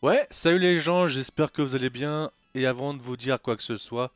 Ouais, salut les gens, j'espère que vous allez bien. Et avant de vous dire quoi que ce soit,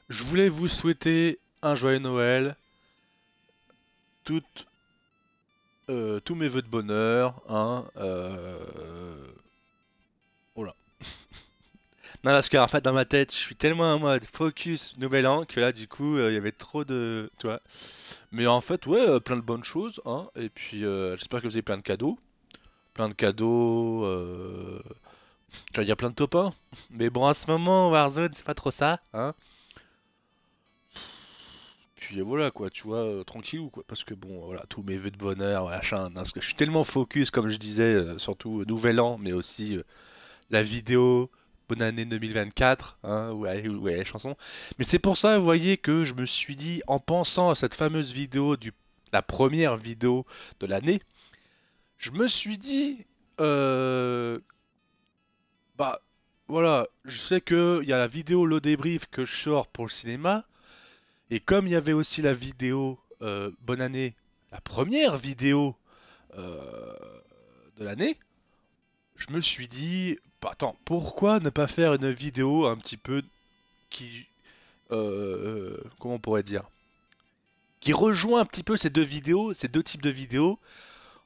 je voulais vous souhaiter un joyeux Noël, toutes, tous mes vœux de bonheur, hein. Voilà. Non, parce qu'en fait, dans ma tête, je suis tellement en mode focus Nouvel An que là, du coup, il y avait trop de. Tu vois. Mais en fait, ouais, plein de bonnes choses, hein. Et puis, j'espère que vous avez plein de cadeaux. Plein de cadeaux. J'allais dire plein de top 1. Mais bon, à ce moment, Warzone, c'est pas trop ça, hein. Puis voilà quoi, tu vois, tranquille quoi. Parce que bon, voilà, tous mes vœux de bonheur, machin, hein, parce que je suis tellement focus, comme je disais, surtout Nouvel An, mais aussi la vidéo, bonne année 2024, hein, ouais, chanson. Mais c'est pour ça, vous voyez, que je me suis dit, en pensant à cette fameuse vidéo, la première vidéo de l'année, je me suis dit, euh, bah, voilà, je sais qu'il y a la vidéo le débrief que je sors pour le cinéma. Et comme il y avait aussi la vidéo Bonne année, la première vidéo euh, de l'année, je me suis dit, bah, attends, pourquoi ne pas faire une vidéo un petit peu qui, comment on pourrait dire, qui rejoint un petit peu ces deux vidéos, ces deux types de vidéos,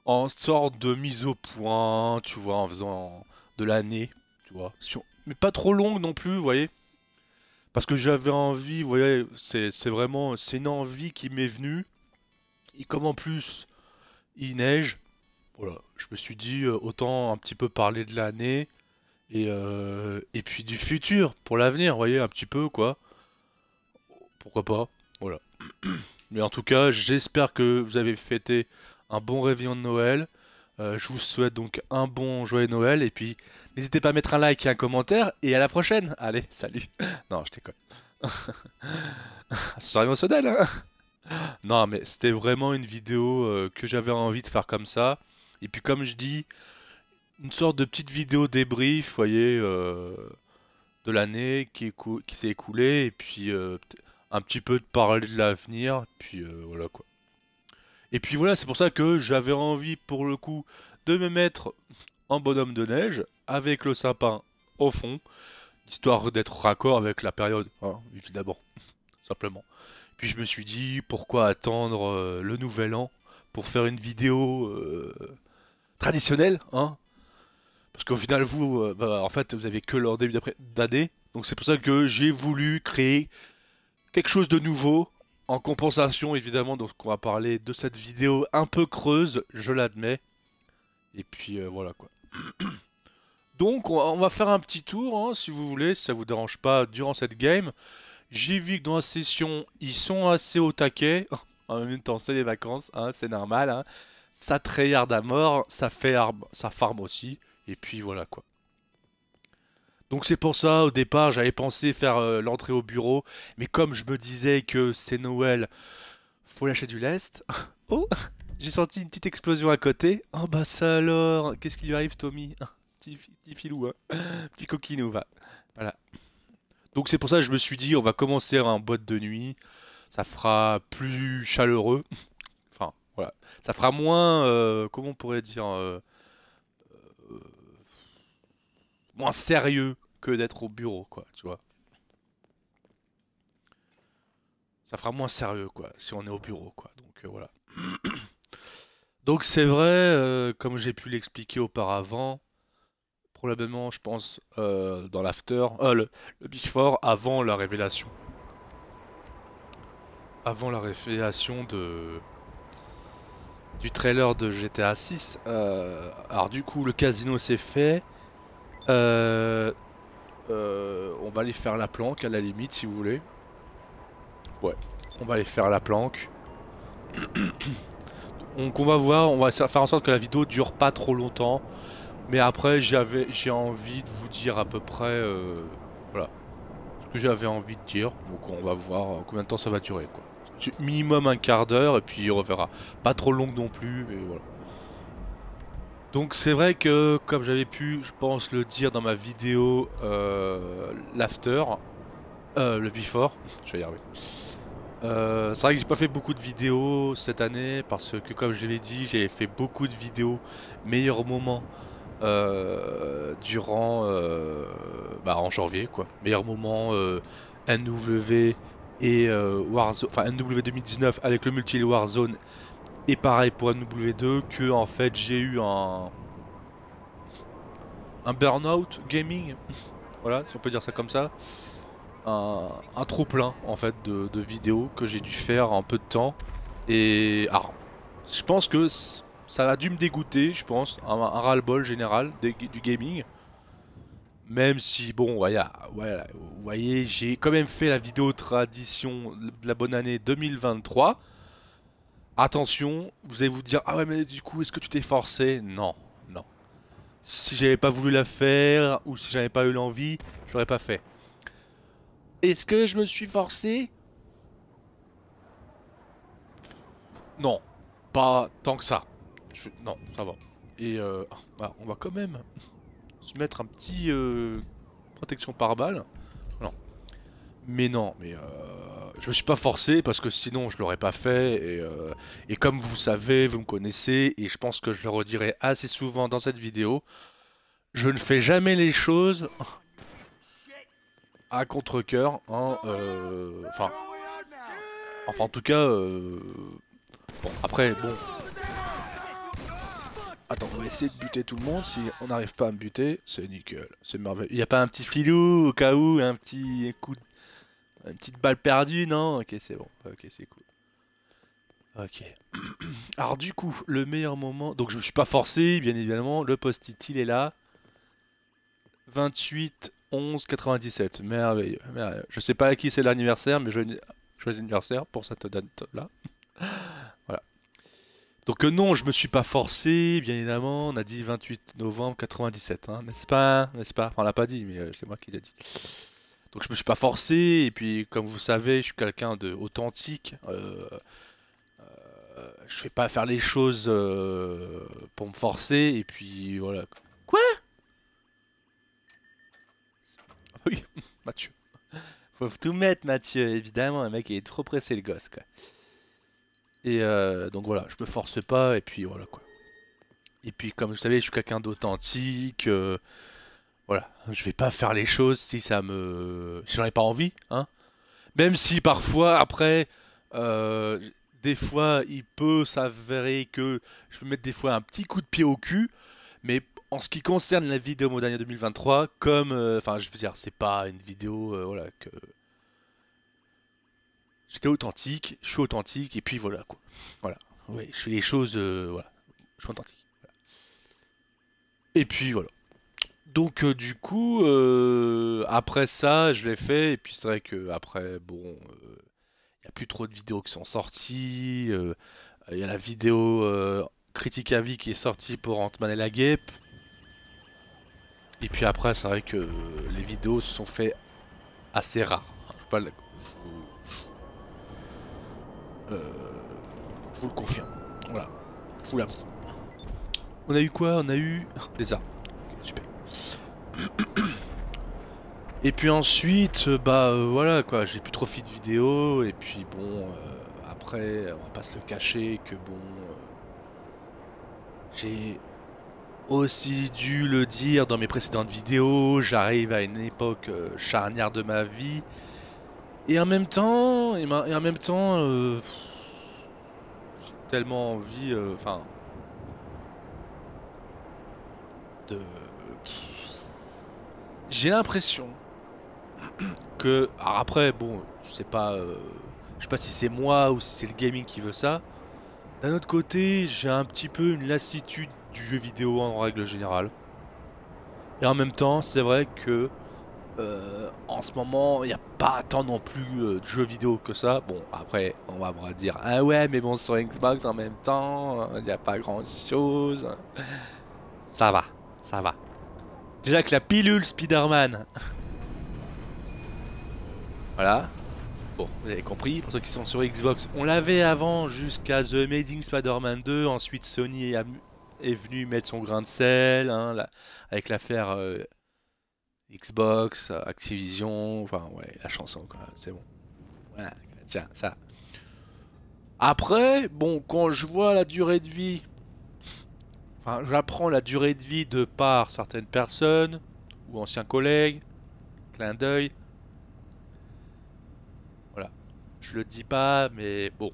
en sorte de mise au point, tu vois, en faisant de l'année, tu vois, mais pas trop longue non plus, vous voyez. Parce que j'avais envie, vous voyez, c'est vraiment, c'est une envie qui m'est venue. Et comme en plus il neige, voilà, je me suis dit autant un petit peu parler de l'année et puis du futur pour l'avenir, vous voyez, un petit peu quoi. Pourquoi pas, voilà. Mais en tout cas, j'espère que vous avez fêté un bon réveillon de Noël. Je vous souhaite donc un bon joyeux Noël et puis n'hésitez pas à mettre un like et un commentaire et à la prochaine. Allez, salut. Non, je déconne. Ça sera émotionnel, hein. Non, mais c'était vraiment une vidéo que j'avais envie de faire comme ça. Et puis comme je dis, une sorte de petite vidéo débrief, vous voyez, de l'année qui s'est écoulée. Et puis un petit peu de parler de l'avenir. Puis voilà quoi. Et puis voilà, c'est pour ça que j'avais envie pour le coup de me mettre en bonhomme de neige avec le sapin au fond. Histoire d'être raccord avec la période, hein, évidemment, simplement. Puis je me suis dit, pourquoi attendre le nouvel an pour faire une vidéo traditionnelle, hein? Parce qu'au final, vous, bah, en fait, vous avez que leur début d'année. Donc c'est pour ça que j'ai voulu créer quelque chose de nouveau. En compensation, évidemment, donc on va parler de cette vidéo un peu creuse, je l'admets. Et puis voilà quoi. Donc on va faire un petit tour, hein, si vous voulez, si ça vous dérange pas, durant cette game. J'ai vu que dans la session, ils sont assez au taquet. En même temps, c'est les vacances, hein, c'est normal, hein. Ça tryhard à mort, ça farm aussi. Et puis voilà quoi. Donc c'est pour ça, au départ, j'avais pensé faire l'entrée au bureau. Mais comme je me disais que c'est Noël, faut lâcher du lest. Oh, j'ai senti une petite explosion à côté. Oh bah ça alors, qu'est-ce qui lui arrive Tommy? Petit filou, hein. Petit coquinou, va. Voilà. Donc c'est pour ça que je me suis dit, on va commencer en boîte de nuit. Ça fera plus chaleureux. Enfin, voilà. Ça fera moins, comment on pourrait dire, moins sérieux que d'être au bureau, quoi, tu vois. Ça fera moins sérieux, quoi, si on est au bureau, quoi. Donc voilà. Donc c'est vrai, comme j'ai pu l'expliquer auparavant, probablement, je pense, dans l'after, le Big Four, avant la révélation. Avant la révélation du trailer de GTA 6. Alors du coup, le casino c'est fait. Euh, on va aller faire la planque à la limite si vous voulez. Ouais, on va aller faire la planque. Donc on va voir, on va faire en sorte que la vidéo dure pas trop longtemps. Mais après j'ai envie de vous dire à peu près voilà ce que j'avais envie de dire. Donc on va voir combien de temps ça va durer quoi. Minimum un quart d'heure et puis on verra. Pas trop longue non plus, mais voilà. Donc c'est vrai que comme j'avais pu, je pense le dire dans ma vidéo l'after, le before, je vais y arriver. C'est vrai que j'ai pas fait beaucoup de vidéos cette année parce que comme je l'ai dit, j'ai fait beaucoup de vidéos meilleurs moments durant bah, en janvier quoi. Meilleur moment NW et Warzone, enfin NW 2019 avec le multi Warzone et pareil pour NW2 que en fait j'ai eu un burn-out gaming, voilà si on peut dire ça comme ça, un trop plein en fait de vidéos que j'ai dû faire en peu de temps et alors je pense que ça a dû me dégoûter, je pense, un ras-le-bol général du gaming. Même si, bon, voilà, vous voyez, j'ai quand même fait la vidéo tradition de la bonne année 2023. Attention, vous allez vous dire, ah ouais, mais du coup, est-ce que tu t'es forcé? Non, non. Si j'avais pas voulu la faire, ou si j'avais pas eu l'envie, je l'aurais pas fait. Est-ce que je me suis forcé? Non, pas tant que ça. Non, ça va. Et bah, on va quand même se mettre un petit protection par balle. Non. Mais non, mais je me suis pas forcé parce que sinon je l'aurais pas fait. Et comme vous savez, vous me connaissez, et je pense que je le redirai assez souvent dans cette vidéo, je ne fais jamais les choses à contre-cœur. Hein, enfin, en tout cas, bon, après, bon. Attends, on va essayer de buter tout le monde. Si on n'arrive pas à me buter, c'est nickel, c'est merveilleux. Il n'y a pas un petit filou au cas où, un petit coup de... Une petite balle perdue, non? Ok, c'est bon. Ok, c'est cool. Ok. Alors du coup, le meilleur moment... Donc je me suis pas forcé, bien évidemment. Le post-it, il est là. 28 11 97. Merveilleux, merveilleux. Je sais pas à qui c'est l'anniversaire, mais joyeux anniversaire pour cette date-là. Voilà. Donc non, je me suis pas forcé, bien évidemment. On a dit 28 novembre 97, hein, n'est-ce pas? N'est-ce pas? Enfin, on l'a pas dit, mais c'est moi qui l'ai dit. Donc je me suis pas forcé, et puis comme vous savez, je suis quelqu'un de authentique. Je fais pas faire les choses pour me forcer, et puis voilà. Quoi? Oui, Mathieu. Faut tout mettre, Mathieu, évidemment. Le mec il est trop pressé, le gosse, quoi. Et donc voilà, je me force pas, et puis voilà, quoi. Et puis comme vous savez, je suis quelqu'un d'authentique. Voilà, je vais pas faire les choses si ça me... si j'en ai pas envie, hein. Même si parfois, après, euh, des fois, il peut s'avérer que je peux mettre des fois un petit coup de pied au cul, mais en ce qui concerne la vidéo Modania 2023, comme, enfin, je veux dire, c'est pas une vidéo, voilà, que j'étais authentique, je suis authentique, et puis voilà, quoi. Voilà, ouais, je fais les choses, voilà, je suis authentique. Et puis voilà. Donc du coup, après ça, je l'ai fait, et puis c'est vrai que après, bon, il n'y a plus trop de vidéos qui sont sorties. Il y a la vidéo critique à vie qui est sortie pour Ant-Man et la Guêpe. Et puis après, c'est vrai que les vidéos se sont fait assez rares. Je, pas, je vous le confirme. Voilà, je vous l'avoue. On a eu quoi? On a eu des armes. Ok, super. Et puis ensuite, bah voilà quoi, j'ai plus trop fait de vidéos. Et puis bon, après, on va pas se le cacher que bon, j'ai aussi dû le dire dans mes précédentes vidéos, j'arrive à une époque charnière de ma vie. Et en même temps, j'ai tellement envie, enfin, de... J'ai l'impression que... Alors après, bon, je sais pas si c'est moi ou si c'est le gaming qui veut ça. D'un autre côté, j'ai un petit peu une lassitude du jeu vidéo en règle générale. Et en même temps, c'est vrai que en ce moment, il n'y a pas tant non plus de jeux vidéo que ça. Bon, après, on va me dire, ah ouais, mais bon, sur Xbox en même temps, il n'y a pas grand chose. Ça va, ça va. Déjà que la pilule Spider-Man, voilà. Bon, vous avez compris, pour ceux qui sont sur Xbox, on l'avait avant jusqu'à The Amazing Spider-Man 2. Ensuite, Sony est venu mettre son grain de sel, hein, avec l'affaire Xbox, Activision, enfin ouais, la chanson quoi, c'est bon. Ouais, tiens, ça. Après, bon, quand je vois la durée de vie Enfin, j'apprends la durée de vie de par certaines personnes ou anciens collègues. Clin d'œil. Voilà. Je le dis pas, mais bon,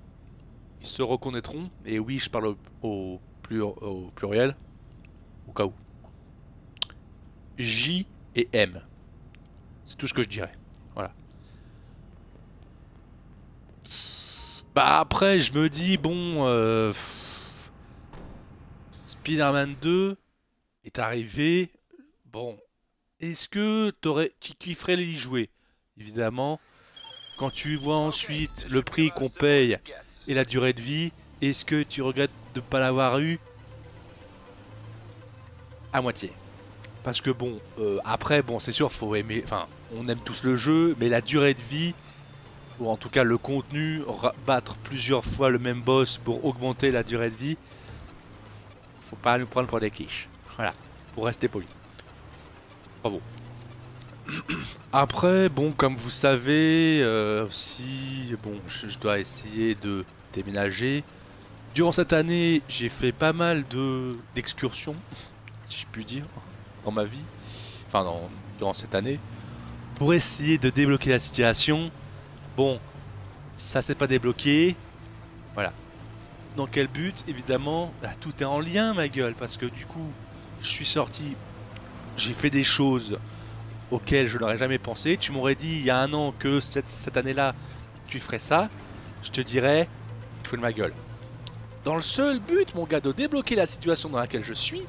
ils se reconnaîtront. Et oui, je parle au pluriel, au cas où. J et M. C'est tout ce que je dirais. Voilà. Bah après, je me dis, bon, Spider-Man 2 est arrivé. Bon, est-ce que tu kifferais y jouer? Évidemment, quand tu vois ensuite le prix qu'on paye et la durée de vie, est-ce que tu regrettes de ne pas l'avoir eu? À moitié. Parce que bon, après, bon, c'est sûr, faut aimer. Enfin, on aime tous le jeu, mais la durée de vie, ou en tout cas le contenu, battre plusieurs fois le même boss pour augmenter la durée de vie, faut pas nous prendre pour des quiches. Voilà, pour rester poli. Bravo. Après, bon, comme vous savez, si bon, je dois essayer de déménager. Durant cette année, j'ai fait pas mal d'excursions, si je puis dire, dans ma vie. Enfin, durant cette année. Pour essayer de débloquer la situation. Bon, ça s'est pas débloqué. Voilà. Dans quel but? Évidemment, bah, tout est en lien, ma gueule. Parce que du coup, je suis sorti. J'ai fait des choses auxquelles je n'aurais jamais pensé. Tu m'aurais dit il y a un an que cette année-là, tu ferais ça. Je te dirais, tu fous de ma gueule. Dans le seul but, mon gars, de débloquer la situation dans laquelle je suis.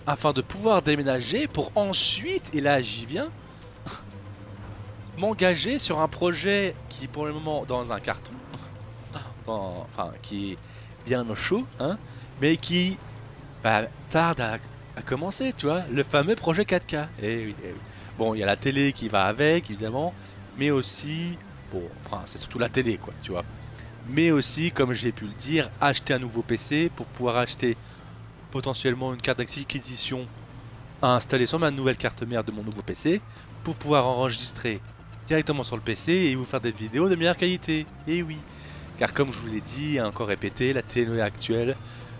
Afin de pouvoir déménager pour ensuite, et là j'y viens, m'engager sur un projet qui est pour le moment dans un carton, enfin qui est bien au chaud, hein, mais qui bah, tarde à commencer, tu vois, le fameux projet 4K. Eh oui, eh oui. Bon, il y a la télé qui va avec, évidemment, mais aussi, bon, enfin, c'est surtout la télé, quoi, tu vois. Mais aussi, comme j'ai pu le dire, acheter un nouveau PC pour pouvoir acheter potentiellement une carte d'acquisition à installer sur ma nouvelle carte mère de mon nouveau PC pour pouvoir enregistrer directement sur le PC et vous faire des vidéos de meilleure qualité. Et oui, car comme je vous l'ai dit et encore répété, la télé actuelle,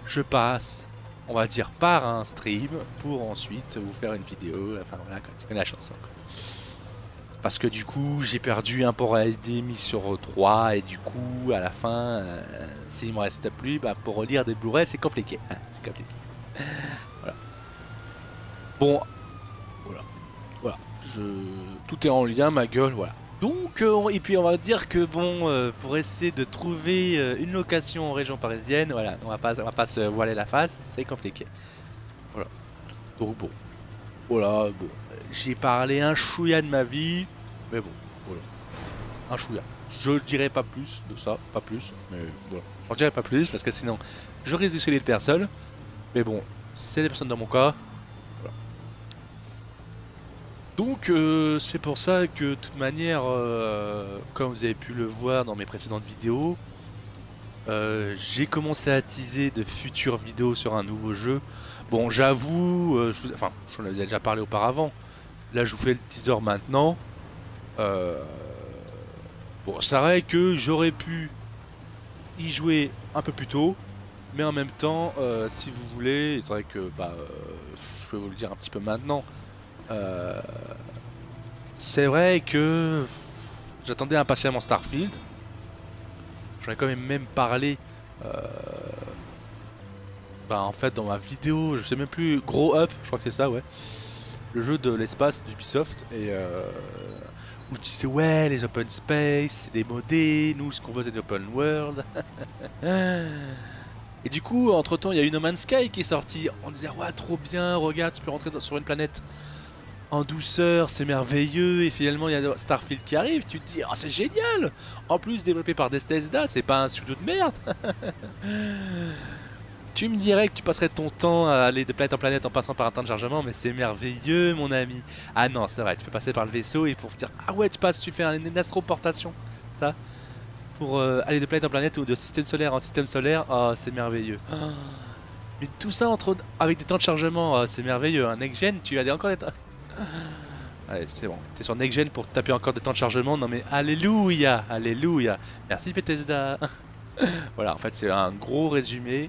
je passe, on va dire, par un stream pour ensuite vous faire une vidéo. Enfin voilà, quand tu connais la chanson, quoi. Parce que du coup, j'ai perdu un port HDMI sur 3 et du coup, à la fin, s'il me reste plus, bah, pour relire des Blu-ray, c'est compliqué. Hein, c'est compliqué. Voilà. Bon, voilà. Voilà. Tout est en lien, ma gueule, voilà. Donc, et puis on va dire que bon, pour essayer de trouver une location en région parisienne, voilà, on va pas se voiler la face, c'est compliqué. Voilà. Donc bon, voilà, bon, j'ai parlé un chouïa de ma vie, mais bon, voilà, un chouïa. Je dirais pas plus de ça, pas plus, mais voilà, j'en dirais pas plus parce que sinon, je risque de sceller de personnes. Mais bon, c'est des personnes dans mon cas. Voilà. Donc c'est pour ça que de toute manière, comme vous avez pu le voir dans mes précédentes vidéos, j'ai commencé à teaser de futures vidéos sur un nouveau jeu. Bon, j'avoue, enfin, j'en avais déjà parlé auparavant. Là, je vous fais le teaser maintenant. Euh, bon, c'est vrai que j'aurais pu y jouer un peu plus tôt. Mais en même temps, si vous voulez, c'est vrai que bah, je peux vous le dire un petit peu maintenant. Euh, c'est vrai que j'attendais impatiemment Starfield. J'en ai quand même parlé. Euh, Bah en fait dans ma vidéo, je sais même plus, Grow Up, je crois que c'est ça, ouais. Le jeu de l'espace d'Ubisoft et où je disais ouais les open space, c'est démodé, nous ce qu'on veut c'est des open world. Et du coup entre temps il y a eu No Man's Sky qui est sorti, on disait ouais trop bien, regarde tu peux rentrer sur une planète en douceur, c'est merveilleux, et finalement il y a Starfield qui arrive, tu te dis oh c'est génial. En plus développé par Bethesda, c'est pas un studio de merde. Tu me dirais que tu passerais ton temps à aller de planète en planète en passant par un temps de chargement, mais c'est merveilleux, mon ami. Ah non, c'est vrai, tu peux passer par le vaisseau et pour dire ah ouais, tu fais une astroportation, ça, pour aller de planète en planète ou de système solaire en système solaire. Oh, c'est merveilleux. Oh. Mais tout ça avec des temps de chargement, oh, c'est merveilleux. Un next gen, tu as encore des temps. Allez, c'est bon. T'es sur next gen pour taper encore des temps de chargement. Non mais alléluia, alléluia. Merci Bethesda. Voilà, en fait c'est un gros résumé.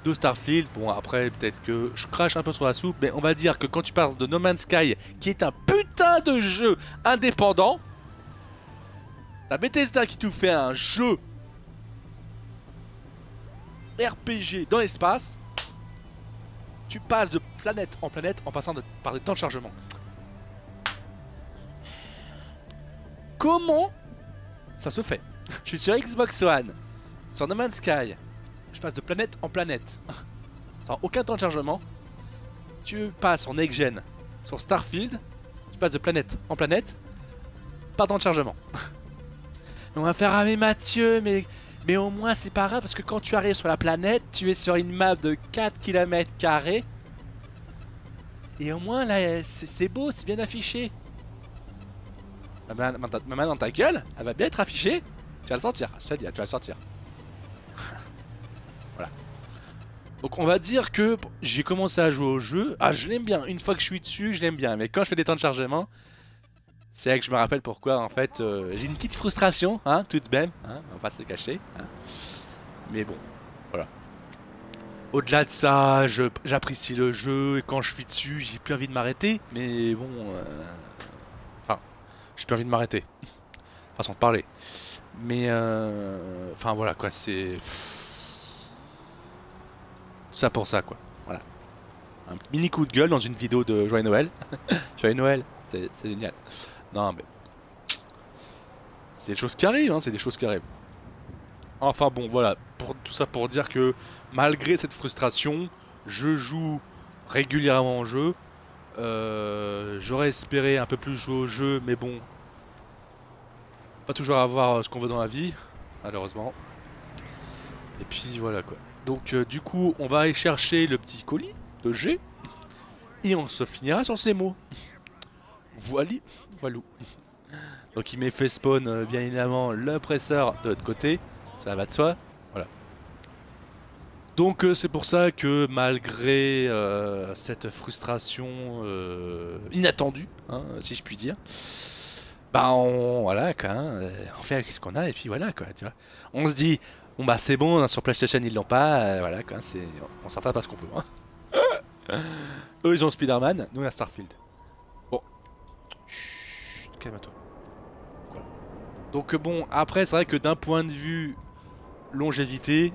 de Starfield. Bon, après, peut-être que je crache un peu sur la soupe, mais on va dire que quand tu passes de No Man's Sky, qui est un putain de jeu indépendant, t'as Bethesda qui te fait un jeu RPG dans l'espace, tu passes de planète en passant par des temps de chargement. Comment ça se fait? Je suis sur Xbox One, sur No Man's Sky, je passe de planète en planète, sans aucun temps de chargement. Tu passes en next-gen sur Starfield, tu passes de planète en planète, pas de temps de chargement. On va faire, ah mais Mathieu, mais au moins c'est pas grave parce que quand tu arrives sur la planète, tu es sur une map de 4 km². Et au moins là, c'est beau, c'est bien affiché. Ma main dans ta gueule, elle va bien être affichée. Tu vas le sortir, je te dis, tu vas le sortir. Voilà. Donc on va dire que j'ai commencé à jouer au jeu. Ah, je l'aime bien, une fois que je suis dessus, je l'aime bien. Mais quand je fais des temps de chargement, c'est là que je me rappelle pourquoi en fait j'ai une petite frustration, hein, toute même, hein, on va pas se le cacher. Hein. Mais bon, voilà. Au-delà de ça, j'apprécie le jeu et quand je suis dessus, j'ai plus envie de m'arrêter. Mais bon, enfin, j'ai plus envie de m'arrêter. Façon de parler. Mais enfin voilà quoi, c'est ça pour ça quoi. Voilà. Un mini coup de gueule dans une vidéo de Joyeux Noël. Joyeux Noël, c'est génial. Non mais c'est des choses qui arrivent, hein, c'est des choses qui arrivent. Enfin bon voilà, tout ça pour dire que malgré cette frustration, je joue régulièrement au jeu. J'aurais espéré un peu plus jouer au jeu, mais bon, pas toujours avoir ce qu'on veut dans la vie, malheureusement. Et puis voilà quoi. Donc du coup, on va aller chercher le petit colis de G. Et on se finira sur ces mots. Voilà, voilou. Donc il m'est fait spawn bien évidemment l'oppresseur de l'autre côté. Ça va de soi. Voilà. Donc c'est pour ça que malgré cette frustration inattendue, hein, si je puis dire, bah voilà quoi, hein, on fait avec ce qu'on a et puis voilà quoi, tu vois. On se dit, bon bah c'est bon, hein, sur PlayStation ils l'ont pas, voilà quoi, on s'attrape à ce qu'on peut. Hein. Eux ils ont Spider-Man, nous on a Starfield. Bon, chut, calme-toi. Voilà. Donc bon, après c'est vrai que d'un point de vue longévité,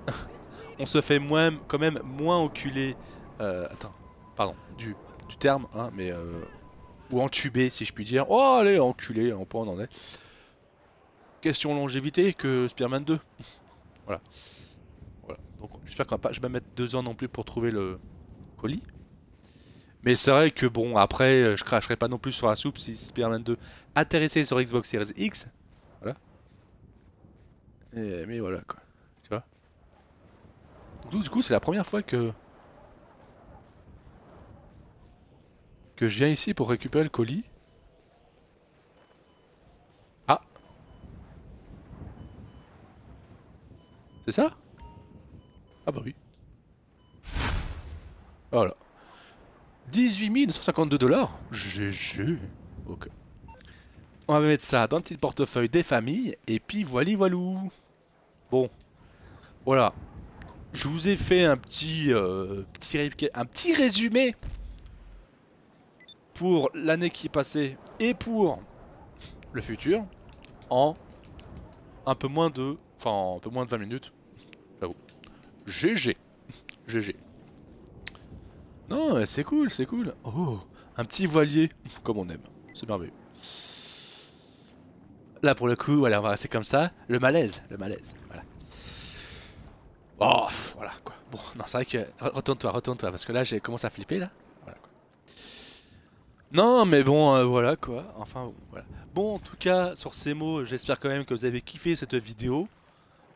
on se fait quand même moins enculé. Attends, pardon, du terme, hein, mais ou entubé si je puis dire. Oh allez, enculé, on peut en est. Question longévité que Spider-Man 2. Voilà. Voilà. Donc j'espère qu'on va pas. Je vais pas mettre 2 ans non plus pour trouver le colis. Mais c'est vrai que bon, après, je cracherai pas non plus sur la soupe si Spider-Man 2 atterrissait sur Xbox Series X. Voilà. Mais voilà quoi. Tu vois. Donc, du coup, c'est la première fois que je viens ici pour récupérer le colis. Ah. C'est ça? Ah bah oui. Voilà. 18 152 $. GG. Ok. On va mettre ça dans le petit portefeuille des familles. Et puis voilà, voilou. Bon. Voilà. Je vous ai fait un petit résumé pour l'année qui est passée et pour le futur en un peu moins de 20 minutes. J'avoue. GG. GG. Non, c'est cool, c'est cool. Oh, un petit voilier, comme on aime. C'est merveilleux. Là, pour le coup, voilà, on va rester comme ça. Le malaise, voilà. Oh, voilà, quoi. Bon, non, c'est vrai que... Retourne-toi, parce que là, j'ai commencé à flipper, là. Voilà, quoi. Non, mais bon, voilà, quoi. Enfin, voilà. Bon, en tout cas, sur ces mots, j'espère quand même que vous avez kiffé cette vidéo.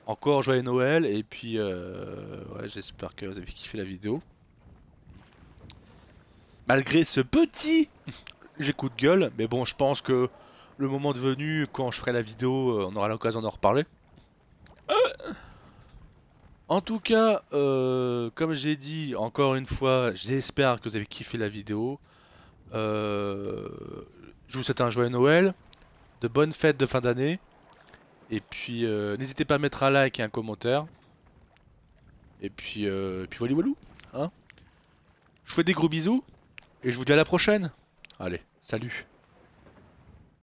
Encore joyeux Noël, et puis... ouais, j'espère que vous avez kiffé la vidéo. Malgré ce petit coup de gueule, mais bon, je pense que le moment devenu, quand je ferai la vidéo, on aura l'occasion d'en reparler. En tout cas, comme j'ai dit, encore une fois, j'espère que vous avez kiffé la vidéo. Je vous souhaite un joyeux Noël, de bonnes fêtes de fin d'année. Et puis, n'hésitez pas à mettre un like et un commentaire. Et puis voilà, voilà. Hein, je vous fais des gros bisous et je vous dis à la prochaine. Allez, salut.